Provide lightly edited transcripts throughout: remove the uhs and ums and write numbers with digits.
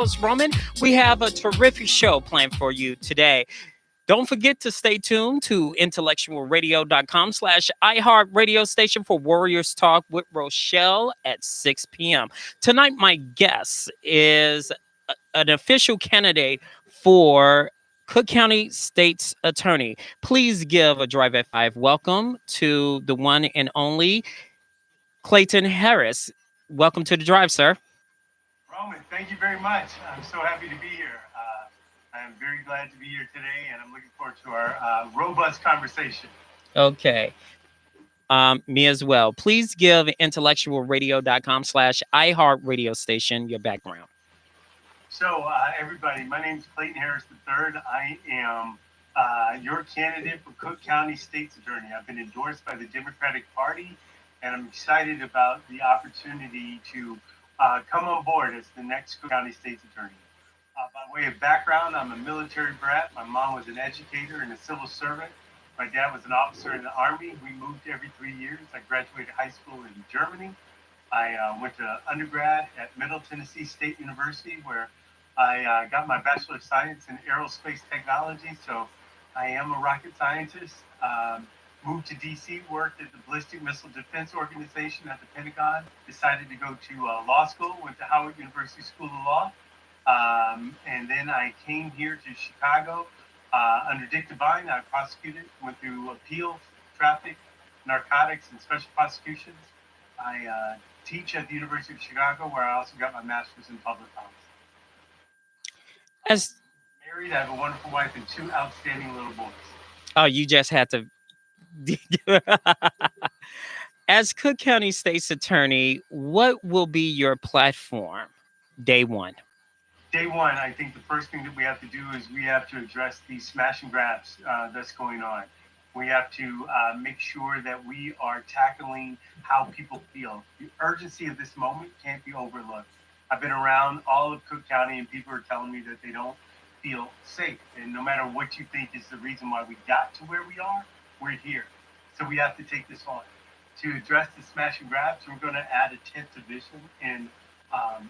host, Roman. We have a terrific show planned for you today. Don't forget to stay tuned to intellectualradio.com/iHeart radio station for Warriors Talk with Rochelle at 6 p.m. Tonight, my guest is an official candidate for Cook County State's Attorney. Please give a Drive at 5 welcome to the one and only Clayton Harris. Welcome to the Drive, sir. Roman, thank you very much. I'm so happy to be here. I'm very glad to be here today, and I'm looking forward to our robust conversation. Okay. Me as well. Please give intellectualradio.com/iHeart radio station your background. So, everybody, my name is Clayton Harris III. I am your candidate for Cook County State's Attorney. I've been endorsed by the Democratic Party, and I'm excited about the opportunity to come on board as the next Cook County State's Attorney. By way of background, I'm a military brat. My mom was an educator and a civil servant. My dad was an officer in the Army. We moved every 3 years. I graduated high school in Germany. I went to undergrad at Middle Tennessee State University, where I got my Bachelor of Science in Aerospace Technology. So I am a rocket scientist. Moved to DC, worked at the Ballistic Missile Defense Organization at the Pentagon. Decided to go to law school. Went to Howard University School of Law. And then I came here to Chicago under Dick Devine. I prosecuted, went through appeals, traffic, narcotics, and special prosecutions. I teach at the University of Chicago, where I also got my master's in public policy. As Married, I have a wonderful wife and two outstanding little boys. Oh, you just had to. As Cook County State's Attorney, what will be your platform day one? Day one, I think the first thing that we have to do is we have to address the smash and grabs that's going on. We have to make sure that we are tackling how people feel. The urgency of this moment can't be overlooked. I've been around all of Cook County, and people are telling me that they don't feel safe. And no matter what you think is the reason why we got to where we are, we're here. So we have to take this on. To address the smash and grabs, we're going to add a 10th division in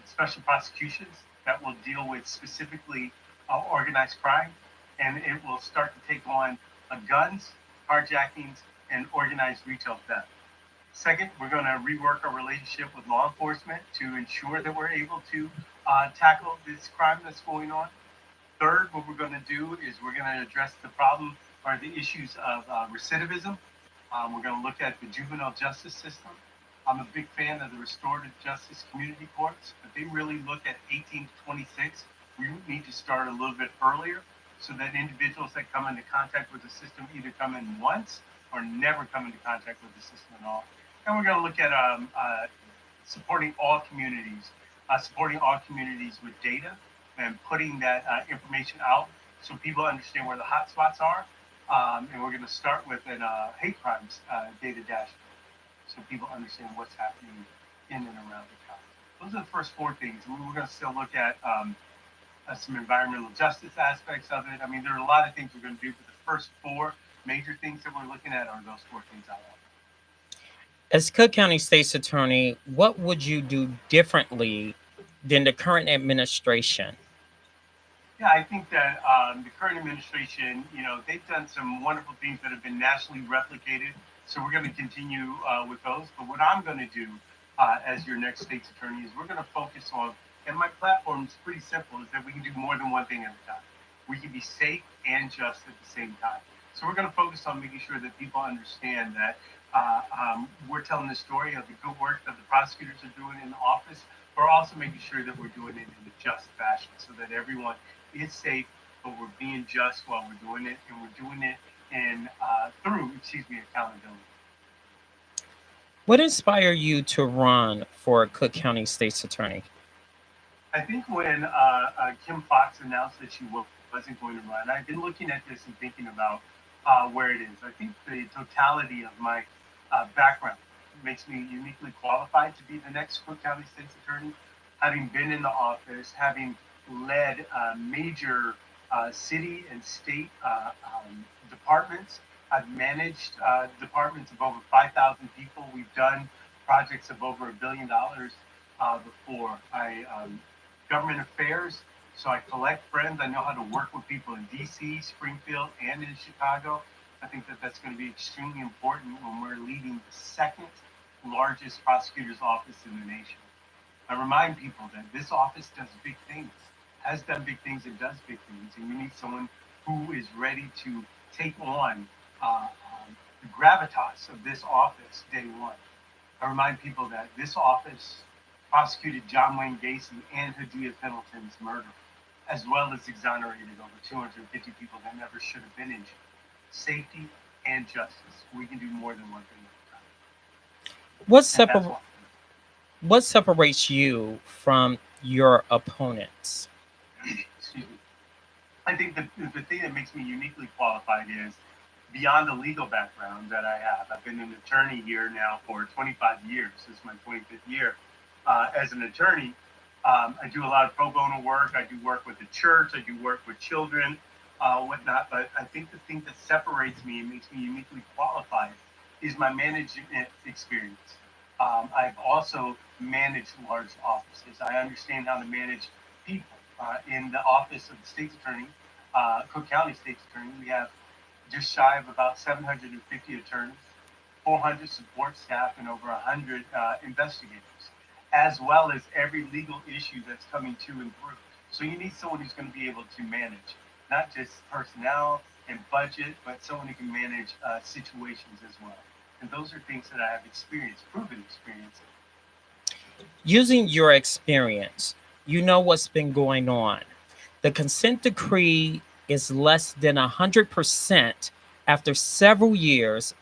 special prosecutions that will deal with specifically organized crime, and it will start to take on guns, carjackings, and organized retail theft. Second, we're going to rework our relationship with law enforcement to ensure that we're able to tackle this crime that's going on. Third, what we're going to do is we're going to address the problem or the issues of recidivism. We're going to look at the juvenile justice system. I'm a big fan of the restorative justice community courts, but they really look at 18 to 26. We need to start a little bit earlier so that individuals that come into contact with the system either come in once or never come into contact with the system at all. And we're going to look at supporting all communities with data and putting that information out so people understand where the hot spots are. And we're going to start with a hate crimes data dashboard, so people understand what's happening in and around the county. Those are the first four things. We're going to still look at some environmental justice aspects of it. I mean, there are a lot of things we're going to do, but the first four major things that we're looking at are those four things I have. As Cook County State's Attorney, what would you do differently than the current administration? Yeah, I think that the current administration, they've done some wonderful things that have been nationally replicated. So we're going to continue with those. But what I'm going to do as your next state's attorney is we're going to focus on, and my platform is pretty simple, is that we can do more than one thing at a time. We can be safe and just at the same time. So we're going to focus on making sure that people understand that we're telling the story of the good work that the prosecutors are doing in the office. We're also making sure that we're doing it in a just fashion so that everyone is safe, but we're being just while we're doing it, and we're doing it through accountability. What inspired you to run for Cook County State's Attorney? I think when Kim Foxx announced that she wasn't going to run, I've been looking at this and thinking about where it is. I think the totality of my background makes me uniquely qualified to be the next Cook County State's Attorney, having been in the office, having led major city and state departments. I've managed departments of over 5,000 people. We've done projects of over $1 billion before. I government affairs. So I collect friends. I know how to work with people in DC, Springfield, and in Chicago. I think that that's going to be extremely important when we're leading the second largest prosecutor's office in the nation. I remind people that this office does big things, has done big things, and does big things. And you need someone who is ready to take on the gravitas of this office day one. I remind people that this office prosecuted John Wayne Gacy and Hadia Pendleton's murder, as well as exonerated over 250 people that never should have been in jail. Safety and justice. We can do more than one thing at a time. What And that's separ- what separates you from your opponents? excuse me. I think the thing that makes me uniquely qualified is beyond the legal background that I have. I've been an attorney here now for 25 years. This is my 25th year as an attorney. I do a lot of pro bono work. I do work with the church. I do work with children, whatnot. But I think the thing that separates me and makes me uniquely qualified is my management experience. I've also managed large offices. I understand how to manage people. In the office of the state's attorney, Cook County State's Attorney, we have just shy of about 750 attorneys, 400 support staff, and over 100 investigators, as well as every legal issue that's coming to and through. So you need someone who's going to be able to manage not just personnel and budget, but someone who can manage situations as well. And those are things that I have experience, proven experience in. Using your experience, you know what's been going on. The consent decree is less than 100% after several years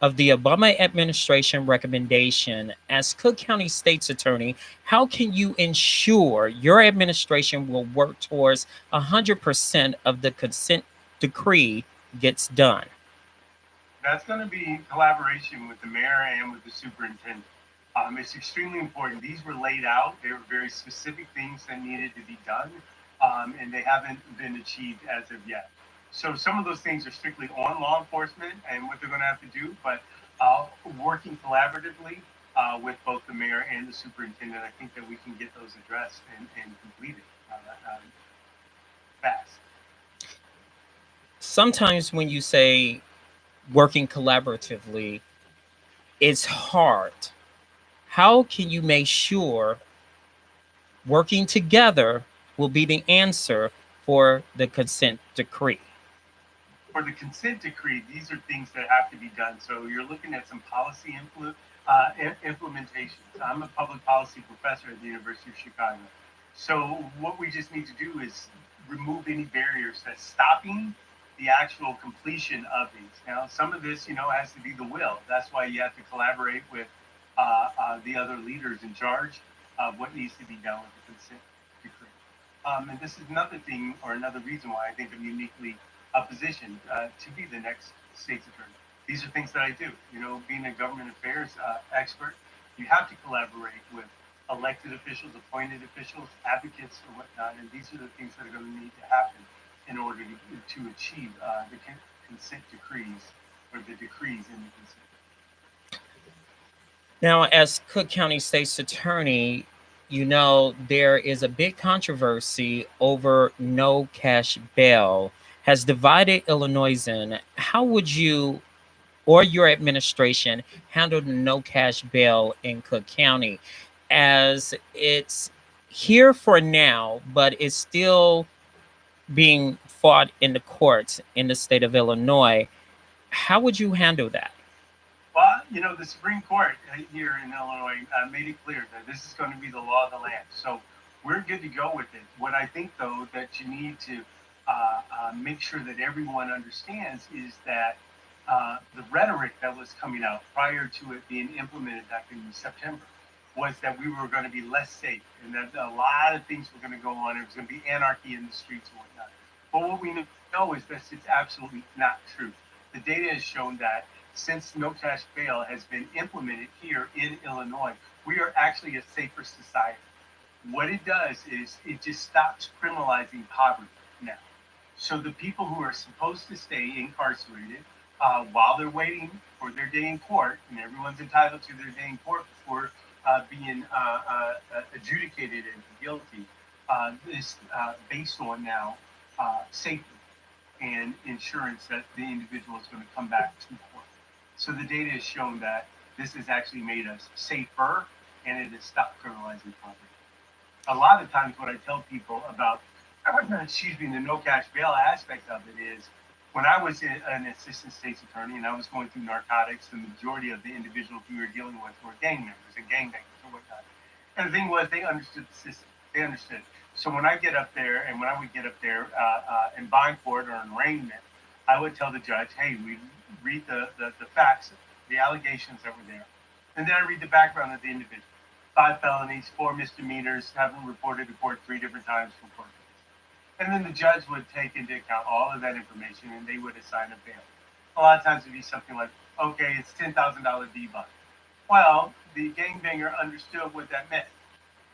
of the Obama administration recommendation. As Cook County State's Attorney, how can you ensure your administration will work towards 100% of the consent decree gets done? That's going to be collaboration with the mayor and with the superintendent. It's extremely important. These were laid out. They were very specific things that needed to be done, and they haven't been achieved as of yet. So some of those things are strictly on law enforcement and what they're going to have to do, but working collaboratively with both the mayor and the superintendent, I think that we can get those addressed and completed fast. Sometimes when you say working collaboratively, it's hard. How can you make sure working together will be the answer for the consent decree? For the consent decree, these are things that have to be done. So you're looking at some policy implementations. I'm a public policy professor at the University of Chicago. So what we just need to do is remove any barriers that's stopping the actual completion of these. Now, some of this, has to be the will. That's why you have to collaborate with the other leaders in charge of what needs to be done with the consent decree. And this is another thing or another reason why I think I'm uniquely positioned to be the next state's attorney. These are things that I do. Being a government affairs expert, you have to collaborate with elected officials, appointed officials, advocates, or whatnot. And these are the things that are going to need to happen in order to achieve the consent decrees or the decrees in the consent. Now, as Cook County State's Attorney, there is a big controversy over no cash bail has divided Illinoisans. How would you or your administration handle the no cash bail in Cook County, as it's here for now, but it's still being fought in the courts in the state of Illinois? How would you handle that? Well, the Supreme Court here in Illinois made it clear that this is going to be the law of the land. So we're good to go with it. What I think, though, that you need to make sure that everyone understands is that the rhetoric that was coming out prior to it being implemented back in September was that we were going to be less safe and that a lot of things were going to go on. It was going to be anarchy in the streets and whatnot. But what we know is that it's absolutely not true. The data has shown that since no cash bail has been implemented here in Illinois, we are actually a safer society. What it does is it just stops criminalizing poverty now. So the people who are supposed to stay incarcerated while they're waiting for their day in court, and everyone's entitled to their day in court before being adjudicated and guilty, is based on now safety and insurance that the individual is going to come back to court. So the data has shown that this has actually made us safer and it has stopped criminalizing poverty. A lot of times, what I tell people about, excuse me, the no cash bail aspect of it is when I was an assistant state's attorney and I was going through narcotics, the majority of the individuals we were dealing with were gang members and gangbangers and whatnot. And the thing was, they understood the system. They understood. So when I get up there, and when I would get up there and bind for it or an arraignment, I would tell the judge, hey, we read the facts, the allegations that were there. And then I read the background of the individual. 5 felonies, 4 misdemeanors, haven't reported to court 3 different times for court. And then the judge would take into account all of that information and they would assign a bail. A lot of times it'd be something like, okay, it's $10,000 debuff. Well, the gangbanger understood what that meant.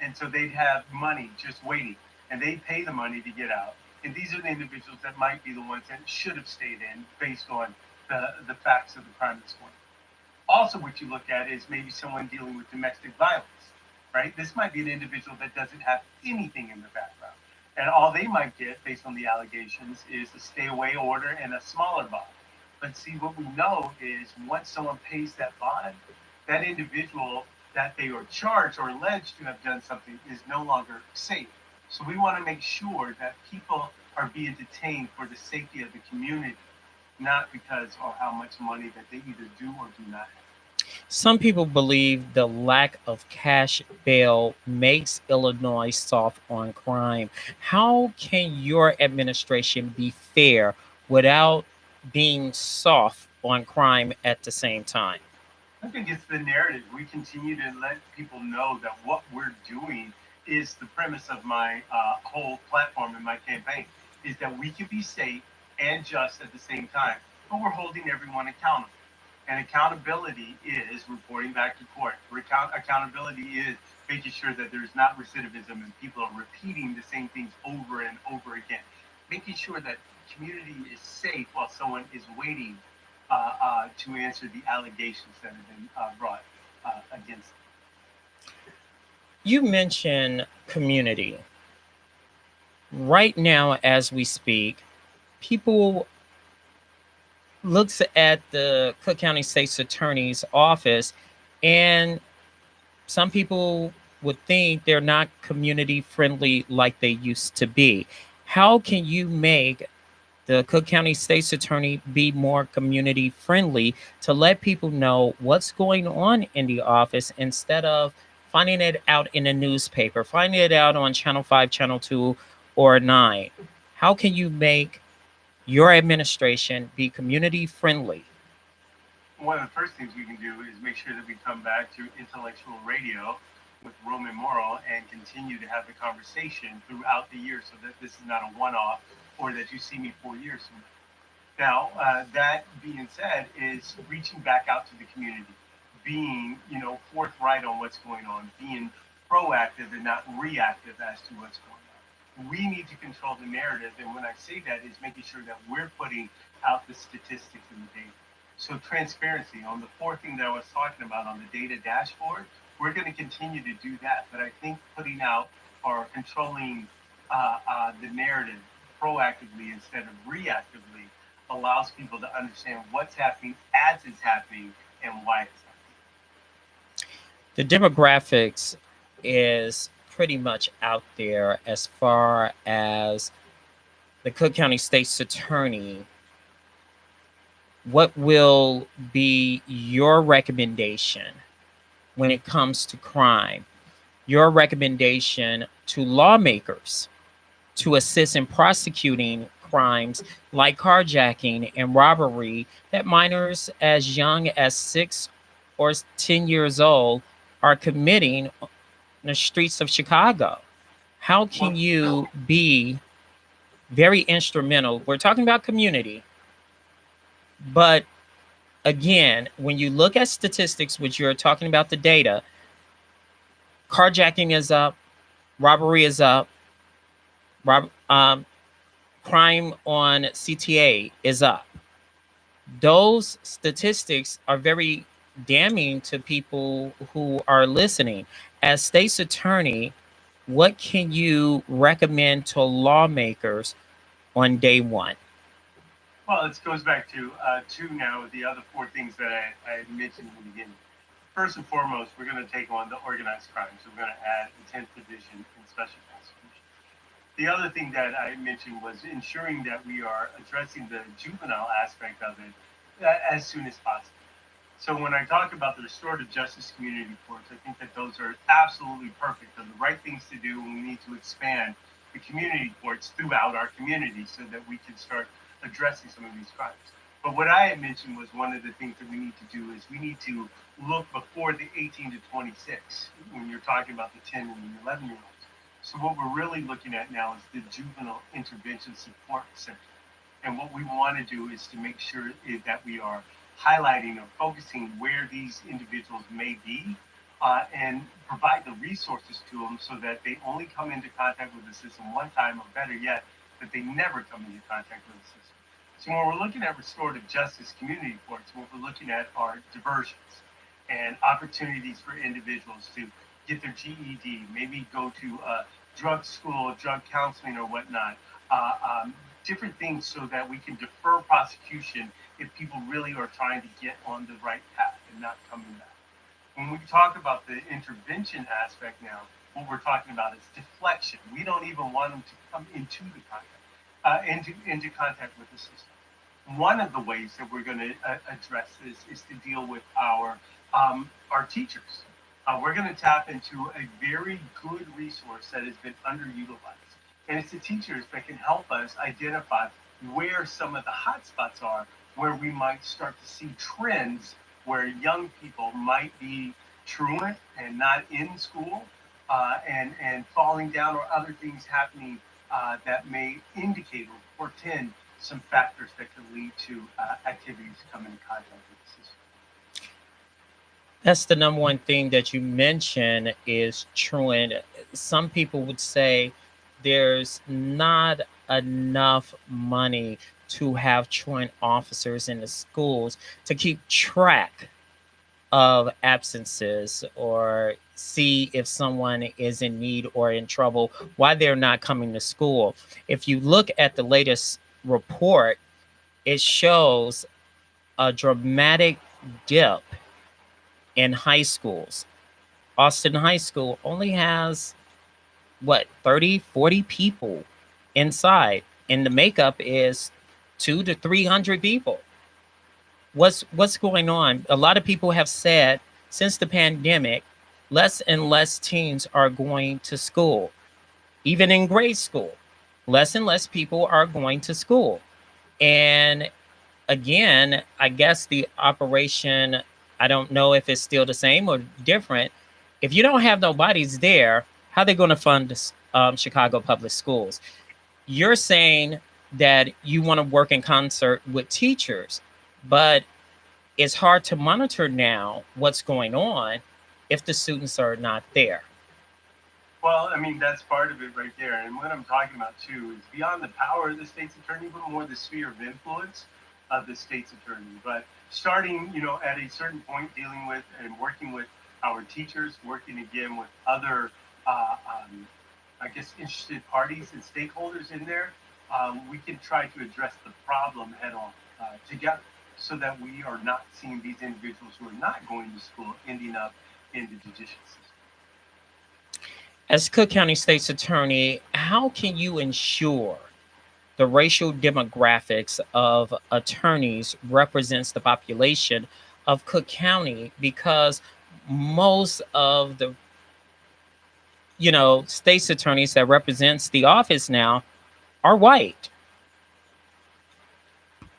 And so they'd have money just waiting and they'd pay the money to get out. And these are the individuals that might be the ones that should have stayed in based on the facts of the crime that's going on. Also, what you look at is maybe someone dealing with domestic violence, right? This might be an individual that doesn't have anything in the background. And all they might get, based on the allegations, is a stay away order and a smaller bond. But see, what we know is once someone pays that bond, that individual that they are charged or alleged to have done something is no longer safe. So we want to make sure that people are being detained for the safety of the community, not because of how much money that they either do or do not have. Some people believe the lack of cash bail makes Illinois soft on crime. How can your administration be fair without being soft on crime at the same time? I think it's the narrative. We continue to let people know that what we're doing is the premise of my whole platform and my campaign is that we can be safe and just at the same time, but we're holding everyone accountable. And accountability is reporting back to court. Accountability is making sure that there's not recidivism and people are repeating the same things over and over again. Making sure that community is safe while someone is waiting to answer the allegations that have been brought against them. You mentioned community. Right now, as we speak, people looks at the Cook County State's Attorney's office, and some people would think they're not community friendly like they used to be. How can you make the Cook County State's Attorney be more community friendly to let people know what's going on in the office instead of finding it out in a newspaper, finding it out on Channel 5, Channel 2, or 9? How can you make your administration be community friendly? One of the first things we can do is make sure that we come back to intellectual radio with Roman Morrill and continue to have the conversation throughout the year so that this is not a one-off or that you see me 4 years from now. Now, that being said, is reaching back out to the community, being, forthright on what's going on, being proactive and not reactive as to what's going on. We need to control the narrative, and when I say that, is making sure that we're putting out the statistics and the data. So transparency on the fourth thing that I was talking about on the data dashboard, we're going to continue to do that. But I think putting out or controlling the narrative proactively instead of reactively allows people to understand what's happening as it's happening and why it's happening. The demographics is pretty much out there as far as the Cook County State's Attorney. What will be your recommendation when it comes to crime? Your recommendation to lawmakers to assist in prosecuting crimes like carjacking and robbery that minors as young as 6 or 10 years old are committing in the streets of Chicago. How can you be very instrumental? We're talking about community, but again, when you look at statistics, which you're talking about the data, carjacking is up, robbery is up, crime on CTA is up. Those statistics are very damning to people who are listening. As state's attorney, what can you recommend to lawmakers on day one? Well, it goes back to two now, the other four things that I mentioned in the beginning. First and foremost, we're going to take on the organized crime. So we're going to add intent division and special prosecution. The other thing that I mentioned was ensuring that we are addressing the juvenile aspect of it as soon as possible. So when I talk about the restorative justice community courts, I think that those are absolutely perfect. They're the right things to do, and we need to expand the community courts throughout our community so that we can start addressing some of these crimes. But what I had mentioned was one of the things that we need to do is we need to look before the 18 to 26 when you're talking about the 10 and the 11-year-olds. So what we're really looking at now is the juvenile intervention support center. And what we want to do is to make sure that we are highlighting or focusing where these individuals may be and provide the resources to them so that they only come into contact with the system one time, or better yet, that they never come into contact with the system. So when we're looking at restorative justice community courts, what we're looking at are diversions and opportunities for individuals to get their GED, maybe go to drug school, drug counseling, or whatnot. Uh, um, Different things so that we can defer prosecution if people really are trying to get on the right path and not coming back. When we talk about the intervention aspect now, what we're talking about is deflection. We don't even want them to come into the into contact with the system. One of the ways that we're going to address this is to deal with our teachers. We're going to tap into a very good resource that has been underutilized, and it's the teachers that can help us identify where some of the hot spots are, where we might start to see trends where young people might be truant and not in school and falling down, or other things happening that may indicate or portend some factors that could lead to activities coming in contact with the system. That's the number one thing that you mentioned is truant. Some people would say there's not enough money to have truant officers in the schools to keep track of absences or see if someone is in need or in trouble, why they're not coming to school. If you look at the latest report, it shows a dramatic dip in high schools. Austin High School only has what, 30, 40 people inside, and the makeup is 2 to 300 people. What's going on? A lot of people have said since the pandemic, less and less teens are going to school. Even in grade school, less and less people are going to school. And again, I guess the operation, I don't know if it's still the same or different. If you don't have nobody's there, how are they going to fund Chicago Public Schools? You're saying that you want to work in concert with teachers, but it's hard to monitor now what's going on if the students are not there. Well, I mean, that's part of it right there. And what I'm talking about too is beyond the power of the state's attorney, but more the sphere of influence of the state's attorney. But starting, at a certain point, dealing with and working with our teachers, working again with other, I guess, interested parties and stakeholders in there, we can try to address the problem head on together so that we are not seeing these individuals who are not going to school ending up in the judicial system. As Cook County State's Attorney, how can you ensure the racial demographics of attorneys represents the population of Cook County? Because most of the state's attorneys that represents the office now are white,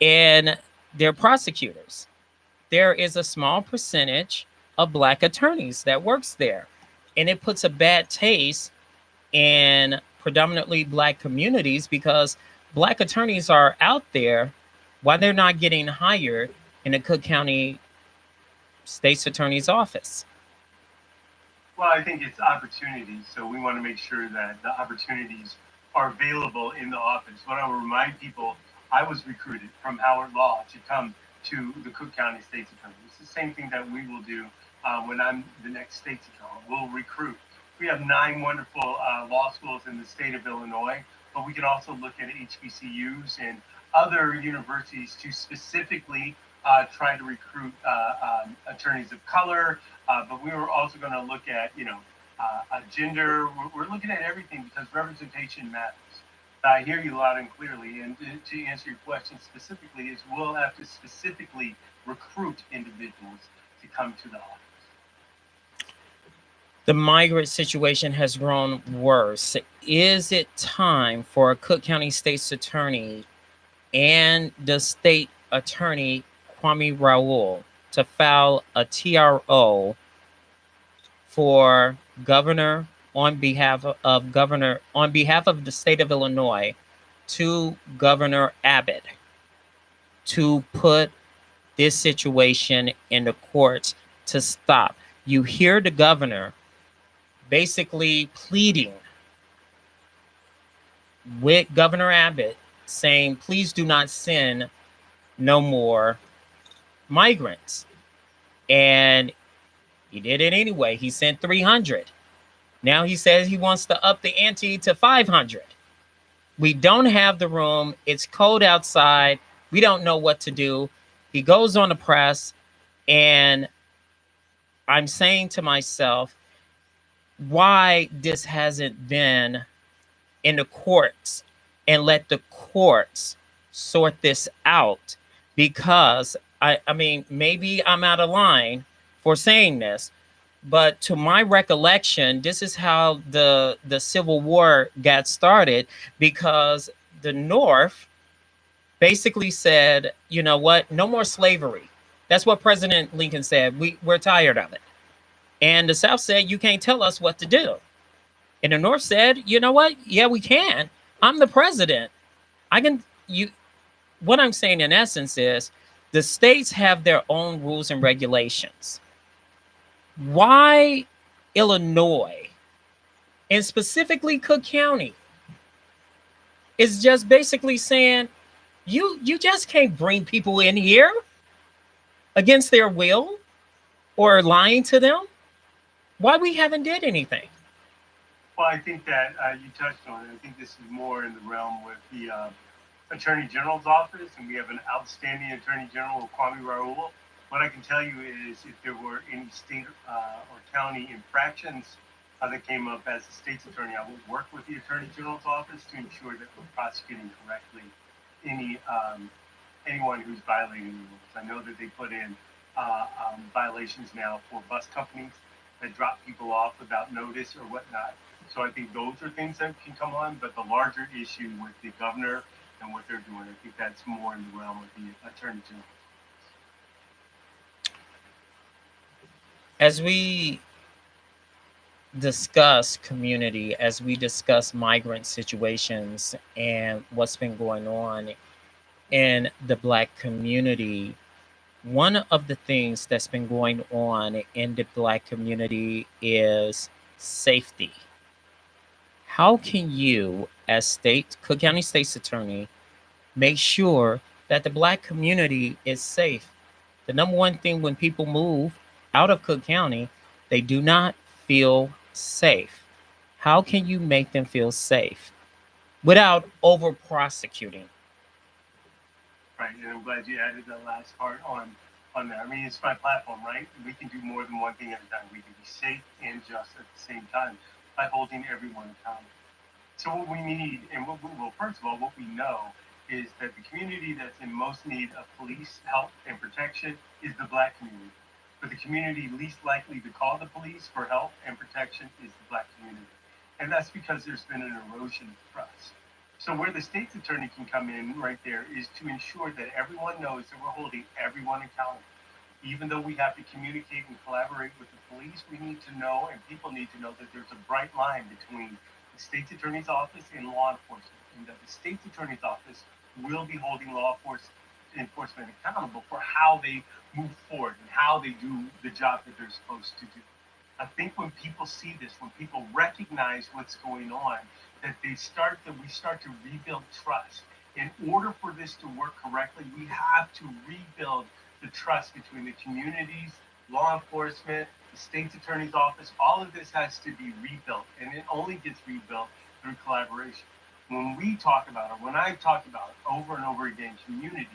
and they're prosecutors. There is a small percentage of black attorneys that works there, and it puts a bad taste in predominantly black communities because black attorneys are out there, why they're not getting hired in the Cook County State's Attorney's office. Well, I think it's opportunities. So we want to make sure that the opportunities are available in the office. What I will remind people, I was recruited from Howard Law to come to the Cook County State's Attorney. It's the same thing that we will do when I'm the next state's attorney. We'll recruit We have 9 wonderful law schools in the state of Illinois, but we can also look at HBCUs and other universities to specifically try to recruit attorneys of color. But we were also going to look at, gender. We're looking at everything because representation matters. I hear you loud and clearly. And to answer your question specifically, is we'll have to specifically recruit individuals to come to the office. The migrant situation has grown worse. Is it time for Cook County State's Attorney and the state attorney, Kwame Raoul, to file a TRO for governor on behalf of the state of Illinois to Governor Abbott to put this situation in the courts to stop? You hear the governor basically pleading with Governor Abbott, saying, please do not send no more migrants. And he did it anyway. He sent 300. Now he says he wants to up the ante to 500. We don't have the room. It's cold outside. We don't know what to do. He goes on the press, and I'm saying to myself, why this hasn't been in the courts and let the courts sort this out? Because I mean, maybe I'm out of line for saying this, but to my recollection, this is how the Civil War got started, because the North basically said, you know what, no more slavery. That's what President Lincoln said. We're tired of it. And the South said, you can't tell us what to do. And the North said, you know what? Yeah, we can. I'm the president. I can. You. What I'm saying in essence is the states have their own rules and regulations. Why Illinois, and specifically Cook County, is just basically saying, you just can't bring people in here against their will or lying to them? Why we haven't did anything? Well, I think that you touched on it. I think this is more in the realm with the Attorney General's office, and we have an outstanding Attorney General, Kwame Raoul. What I can tell you is if there were any state or county infractions that came up as a state's attorney, I will work with the Attorney General's office to ensure that we're prosecuting correctly anyone who's violating the rules. I know that they put in violations now for bus companies that drop people off without notice or whatnot. So I think those are things that can come on, but the larger issue with the governor and what they're doing, I think that's more in the realm of the Attorney General. As we discuss community, as we discuss migrant situations and what's been going on in the Black community, one of the things that's been going on in the Black community is safety. How can you, as Cook County State's Attorney, make sure that the Black community is safe? The number one thing when people move out of Cook County, they do not feel safe. How can you make them feel safe without over prosecuting? Right, and I'm glad you added that last part on that. I mean, it's my platform, right? We can do more than one thing at a time. We can be safe and just at the same time by holding everyone accountable. So what we need, and first of all, what we know is that the community that's in most need of police help and protection is the Black community. But the community least likely to call the police for help and protection is the Black community. And that's because there's been an erosion of trust. So where the state's attorney can come in right there is to ensure that everyone knows that we're holding everyone accountable. Even though we have to communicate and collaborate with the police, we need to know, and people need to know, that there's a bright line between the state's attorney's office and law enforcement, and that the state's attorney's office will be holding law enforcement accountable for how they move forward and how they do the job that they're supposed to do. I think when people see this, when people recognize what's going on, that we start to rebuild trust. In order for this to work correctly, we have to rebuild the trust between the communities, law enforcement, the the state's attorney's office. All of this has to be rebuilt, and it only gets rebuilt through collaboration. When we talk about it, when I talk about it over and over again, communities,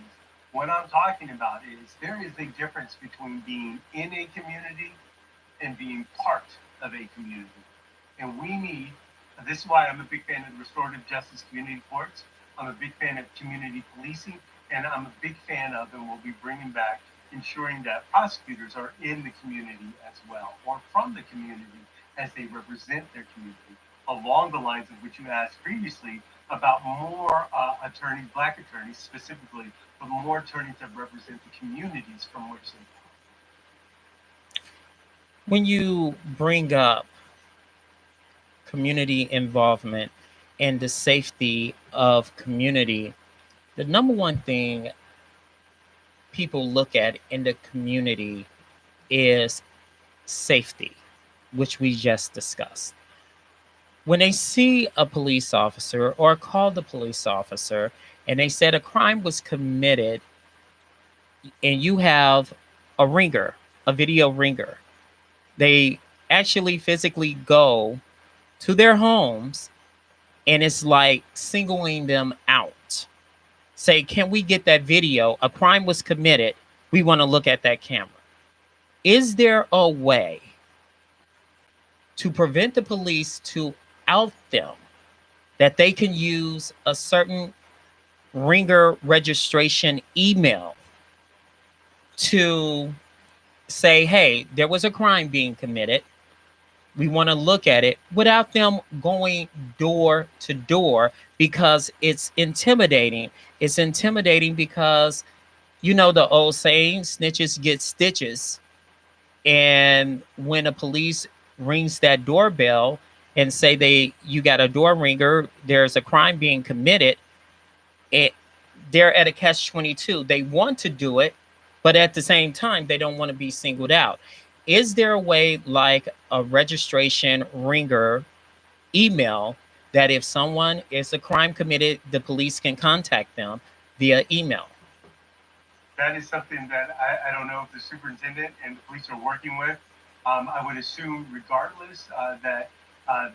what I'm talking about is there is a difference between being in a community and being part of a community. And we need, this is why I'm a big fan of restorative justice community courts. I'm a big fan of community policing, and I'm a big fan of, and we'll be bringing back, ensuring that prosecutors are in the community as well, or from the community as they represent their community, along the lines of which you asked previously about more attorneys, black attorneys specifically, but more attorneys that represent the communities from which they come. When you bring up community involvement and the safety of community, the number one thing people look at in the community is safety, which we just discussed. When they see a police officer or call the police officer and they said a crime was committed and you have a ringer, a video ringer, they actually physically go to their homes and it's like singling them out. Say, can we get that video? A crime was committed. We want to look at that camera. Is there a way to prevent the police to out them that they can use a certain ringer registration email to say, hey, there was a crime being committed. We want to look at it without them going door to door because it's intimidating. It's intimidating because, you know, the old saying, snitches get stitches. And when a police rings that doorbell and say you got a door ringer, there's a crime being committed, it, they're at a catch-22. They want to do it, but at the same time, they don't want to be singled out. Is there a way like a registration ringer email that if someone is a crime committed, the police can contact them via email? That is something that I don't know if the superintendent and the police are working with. I would assume, regardless, that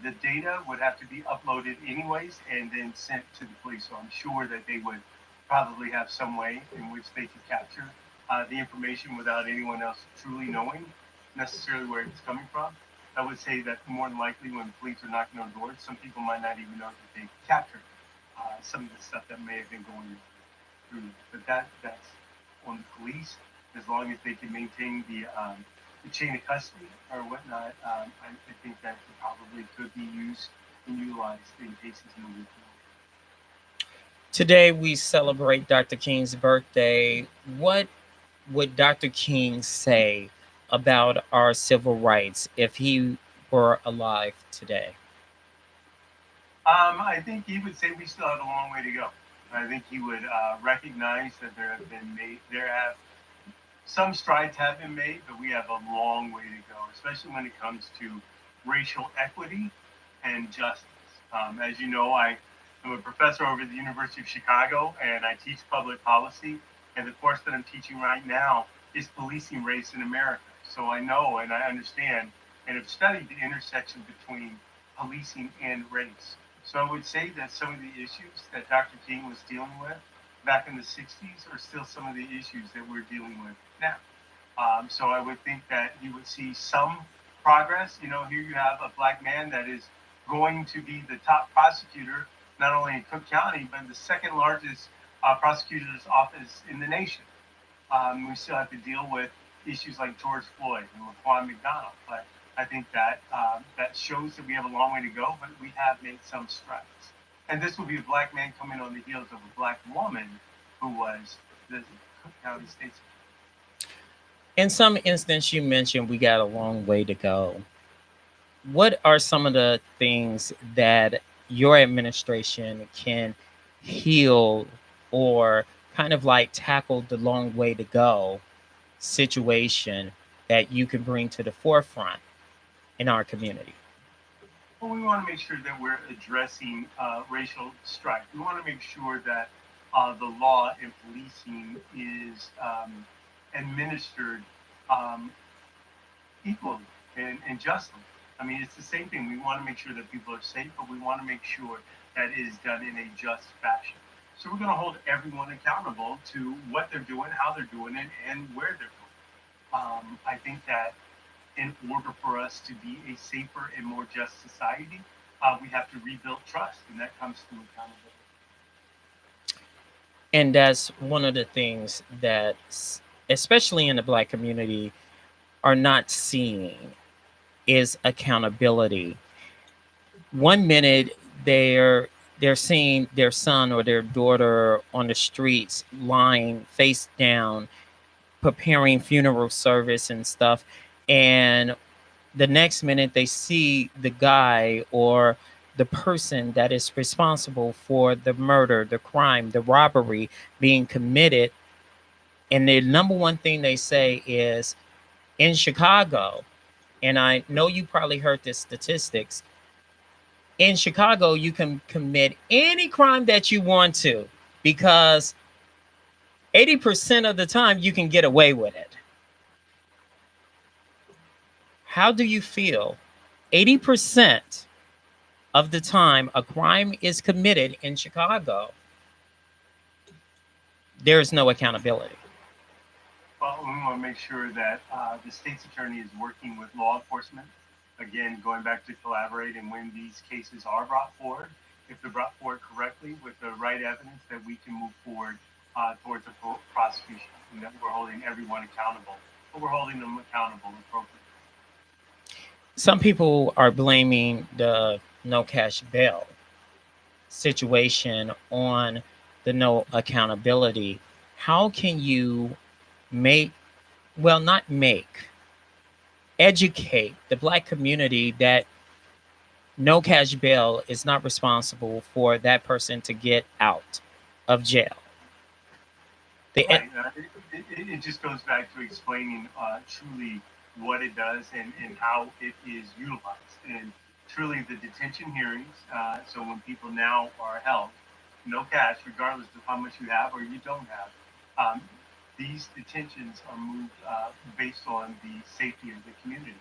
the data would have to be uploaded anyways and then sent to the police. So I'm sure that they would probably have some way in which they could capture the information without anyone else truly knowing necessarily where it's coming from. I would say that more than likely when police are knocking on doors, some people might not even know that they captured some of the stuff that may have been going through. But that's on the police, as long as they can maintain the chain of custody or whatnot. I think that probably could be used and utilized in cases moving forward. Today we celebrate Dr. King's birthday. What would Dr. King say about our civil rights if he were alive today? I think he would say we still have a long way to go. I think he would recognize that there have some strides have been made, but we have a long way to go, especially when it comes to racial equity and justice. As you know, I am a professor over at the University of Chicago, and I teach public policy. And the course that I'm teaching right now is policing race in America. So I know and I understand and have studied the intersection between policing and race. So I would say that some of the issues that Dr. King was dealing with back in the 60s are still some of the issues that we're dealing with now. So I would think that you would see some progress. You know, here you have a black man that is going to be the top prosecutor, not only in Cook County, but the second largest prosecutor's office in the nation. We still have to deal with issues like George Floyd and Laquan McDonald. But I think that that shows that we have a long way to go, but we have made some strides. And this will be a black man coming on the heels of a black woman who was the Cook County state's. In some instance, you mentioned we got a long way to go. What are some of the things that your administration can heal or kind of like tackle the long way to go situation that you can bring to the forefront in our community? Well, we want to make sure that we're addressing racial strife. We want to make sure that the law and policing is administered equally and justly. I mean, it's the same thing. We want to make sure that people are safe, but we want to make sure that it is done in a just fashion. So we're going to hold everyone accountable to what they're doing, how they're doing it, and where they're doing it. I think that in order for us to be a safer and more just society, we have to rebuild trust, and that comes through accountability. And that's one of the things that, especially in the Black community, are not seeing is accountability. One minute they're seeing their son or their daughter on the streets lying face down preparing funeral service and stuff, and the next minute they see the guy or the person that is responsible for the murder, the crime, the robbery being committed, and the number one thing they say is, in Chicago, and I know you probably heard this statistics, in Chicago, you can commit any crime that you want to because 80% of the time you can get away with it. How do you feel? 80% of the time a crime is committed in Chicago, there's no accountability. Well, we want to make sure that the state's attorney is working with law enforcement. Again, going back to collaborate, and when these cases are brought forward, if they're brought forward correctly with the right evidence, that we can move forward towards a prosecution, and that we're holding everyone accountable, but we're holding them accountable appropriately. Some people are blaming the no cash bail situation on the no accountability. How can you make, well, not make, educate the Black community that no cash bail is not responsible for that person to get out of jail? Right. It just goes back to explaining truly what it does and how it is utilized. And truly the detention hearings, so when people now are held, no cash, regardless of how much you have or you don't have, um, these detentions are moved based on the safety of the community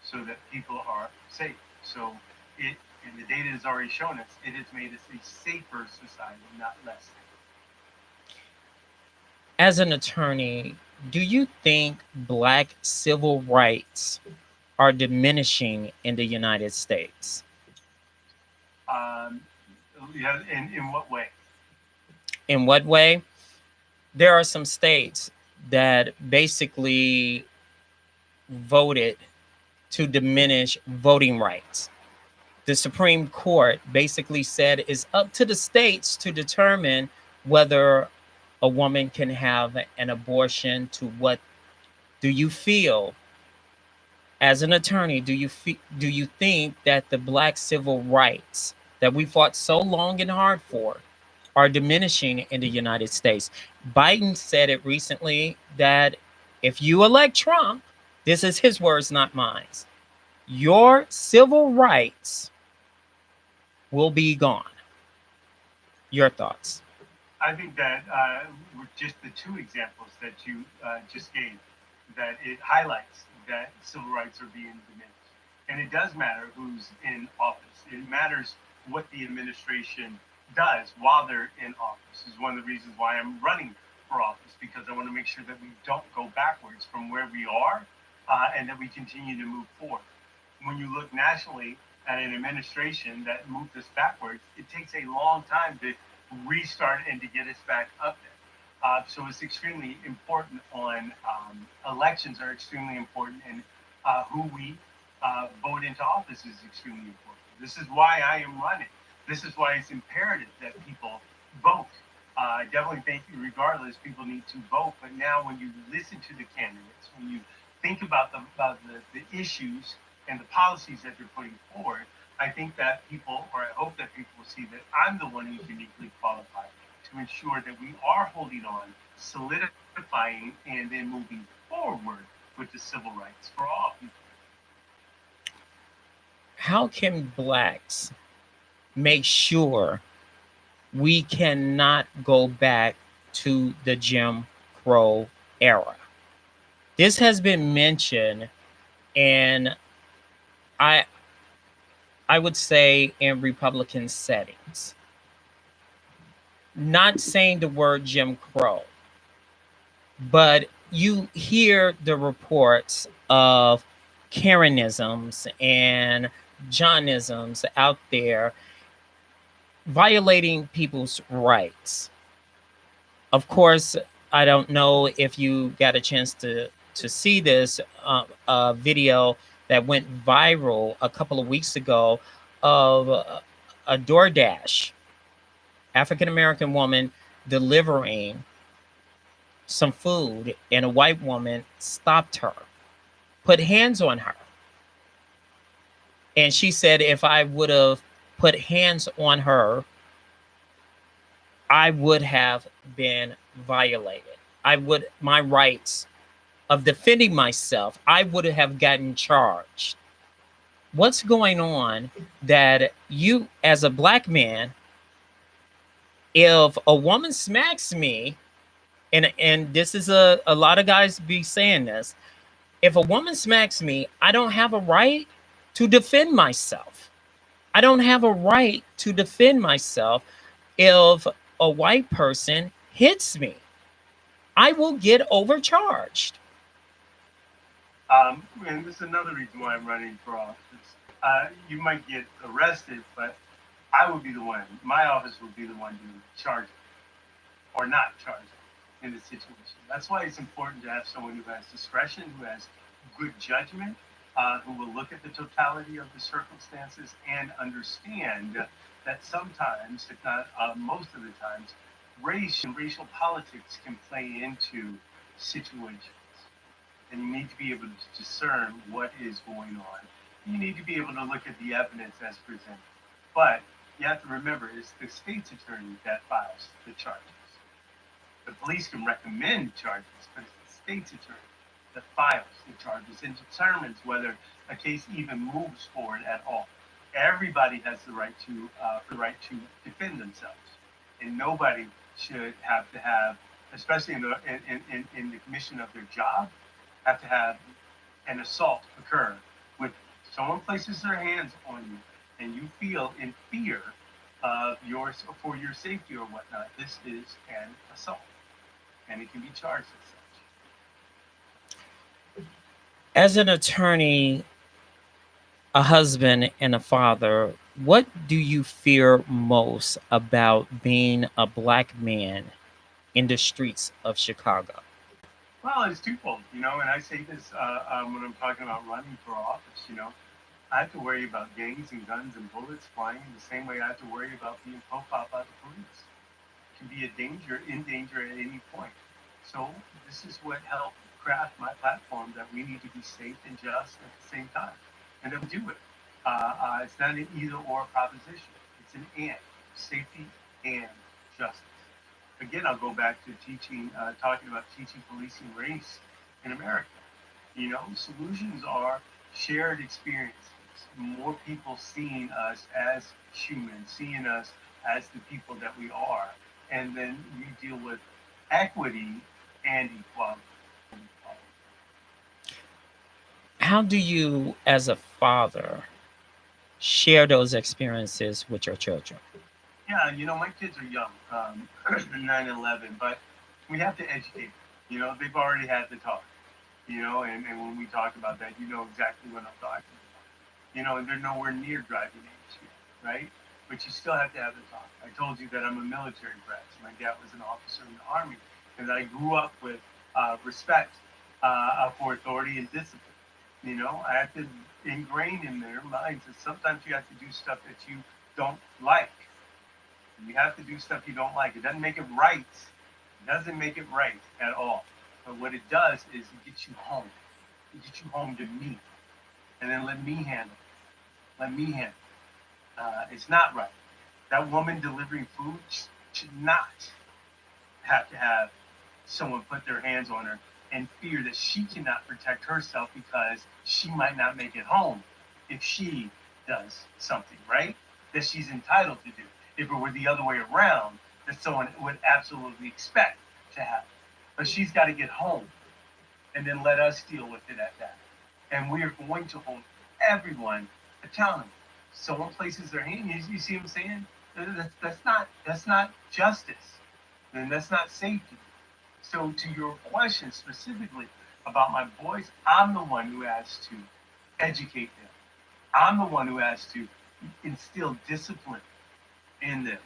so that people are safe. So it, and the data has already shown us, it has made us a safer society, not less safe. As an attorney, do you think Black civil rights are diminishing in the United States? Um, yeah, in what way? In what way? There are some states that basically voted to diminish voting rights. The Supreme Court basically said it's up to the states to determine whether a woman can have an abortion. To what do you feel as an attorney? Do you think that the Black civil rights that we fought so long and hard for are diminishing in the United States? Biden said it recently that if you elect Trump, this is his words, not mine, your civil rights will be gone. Your thoughts? I think that with just the two examples that you just gave, that it highlights that civil rights are being diminished. And it does matter who's in office. It matters what the administration does while they're in office. This is one of the reasons why I'm running for office, because I want to make sure that we don't go backwards from where we are and that we continue to move forward. When you look nationally at an administration that moved us backwards, it takes a long time to restart and to get us back up there. So it's extremely important on elections are extremely important, and who we vote into office is extremely important. This is why I am running. This is why it's imperative that people vote. I definitely think, regardless, people need to vote. But now, when you listen to the candidates, when you think about the issues and the policies that they're putting forward, I think that people, or I hope that people will see that I'm the one who's uniquely qualified to ensure that we are holding on, solidifying, and then moving forward with the civil rights for all people. How can Blacks make sure we cannot go back to the Jim Crow era? This has been mentioned in I I would say in Republican settings, not saying the word Jim Crow, but you hear the reports of Karenisms and Johnisms out there violating people's rights. Of course, I don't know if you got a chance to see this video that went viral a couple of weeks ago of a DoorDash African American woman delivering some food, and a white woman stopped her, put hands on her, and she said, if I would have put hands on her, I would have been violated. My rights of defending myself, I would have gotten charged. What's going on that you, as a black man, if a woman smacks me, and this is a lot of guys be saying this, if a woman smacks me, I don't have a right to defend myself. I don't have a right to defend myself if a white person hits me. I will get overcharged. And this is another reason why I'm running for office. You might get arrested, but I will be the one. My office will be the one to charge it or not charge it in this situation. That's why it's important to have someone who has discretion, who has good judgment, who will look at the totality of the circumstances and understand that sometimes, if not most of the times, race and racial politics can play into situations. And you need to be able to discern what is going on. You need to be able to look at the evidence as presented. But you have to remember, it's the state's attorney that files the charges. The police can recommend charges, but it's the state's attorney that files the charges and determines whether a case even moves forward at all. Everybody has the right to defend themselves, and nobody should have to have, especially in the commission of their job, have to have an assault occur with someone places their hands on you and you feel in fear of for your safety or whatnot. This is an assault, and it can be charged as such. As an attorney, a husband, and a father, what do you fear most about being a black man in the streets of Chicago? Well, it's twofold, and I say this when I'm talking about running for office. I have to worry about gangs and guns and bullets flying the same way I have to worry about being profiled by the police. It can be in danger at any point. So this is what helped craft my platform, that we need to be safe and just at the same time, and then do it. It's not an either or proposition. It's an and, safety and justice. Again, I'll go back to talking about teaching policing race in America. Solutions are shared experiences. More people seeing us as humans, seeing us as the people that we are, and then we deal with equity and equality. How do you, as a father, share those experiences with your children? Yeah, my kids are young, 9 and 11, but we have to educate them. They've already had the talk, and when we talk about that, you know exactly what I'm talking about. And they're nowhere near driving age yet, right? But you still have to have the talk. I told you that I'm a military brat. My dad was an officer in the Army, and that I grew up with respect for authority and discipline. I have to ingrain in their minds that sometimes you have to do stuff that you don't like. You have to do stuff you don't like. It doesn't make it right. It doesn't make it right at all. But what it does is it gets you home. It gets you home to me. And then let me handle it. Let me handle it. It's not right. That woman delivering food should not have to have someone put their hands on her and fear that she cannot protect herself because she might not make it home if she does something, right? That she's entitled to do. If it were the other way around, that someone would absolutely expect to happen. But she's got to get home and then let us deal with it at that. And we are going to hold everyone accountable. Someone places their hand. You see what I'm saying? That's not justice. Then that's not safety. So to your question specifically about my boys, I'm the one who has to educate them. I'm the one who has to instill discipline in them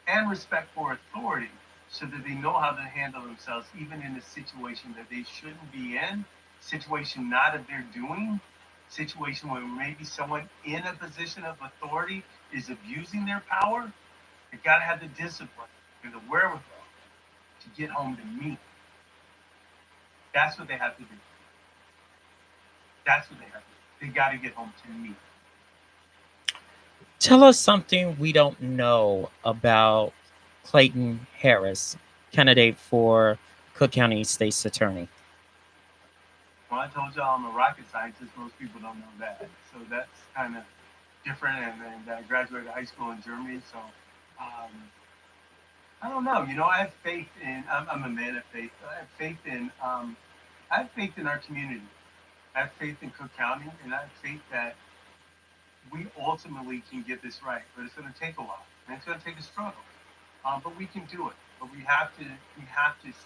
and respect for authority so that they know how to handle themselves even in a situation that they shouldn't be in, situation not of their doing, situation where maybe someone in a position of authority is abusing their power. They got to have the discipline and the wherewithal to get home to me. That's what they have to do. That's what they have to do. They got to get home to me. Tell us something we don't know about Clayton Harris, candidate for Cook County State's Attorney. Well, I told y'all I'm a rocket scientist. Most people don't know that. So that's kind of different. And I graduated high school in Germany. So um, I don't know. I have faith in. I'm a man of faith. I have faith in our community. I have faith in Cook County, and I have faith that we ultimately can get this right. But it's going to take a while, and it's going to take a struggle. But we can do it. But we have to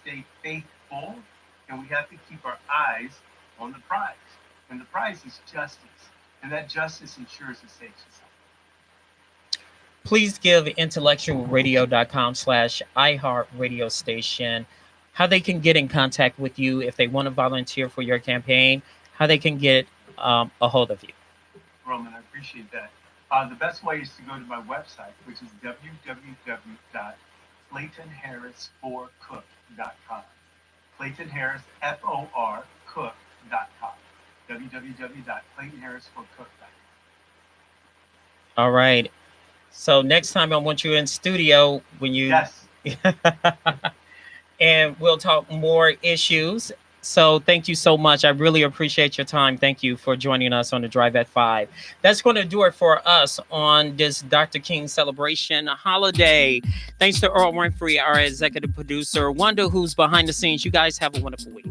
stay faithful, and we have to keep our eyes on the prize. And the prize is justice, and that justice ensures a safe society. Please give IntellectualRadio.com/iHeart radio station how they can get in contact with you if they want to volunteer for your campaign, how they can get a hold of you. Roman, I appreciate that. The best way is to go to my website, which is www.claytonharrisforcook.com. Clayton Harris, FOR, cook.com. www.claytonharrisforcook.com. All right. So next time I want you in studio when you Yes. and we'll talk more issues. So thank you so much. I really appreciate your time. Thank you for joining us on the Drive at 5. That's going to do it for us on this Dr. King celebration holiday. Thanks to Earl Winfrey, our executive producer, Wanda, who's behind the scenes. You guys have a wonderful week.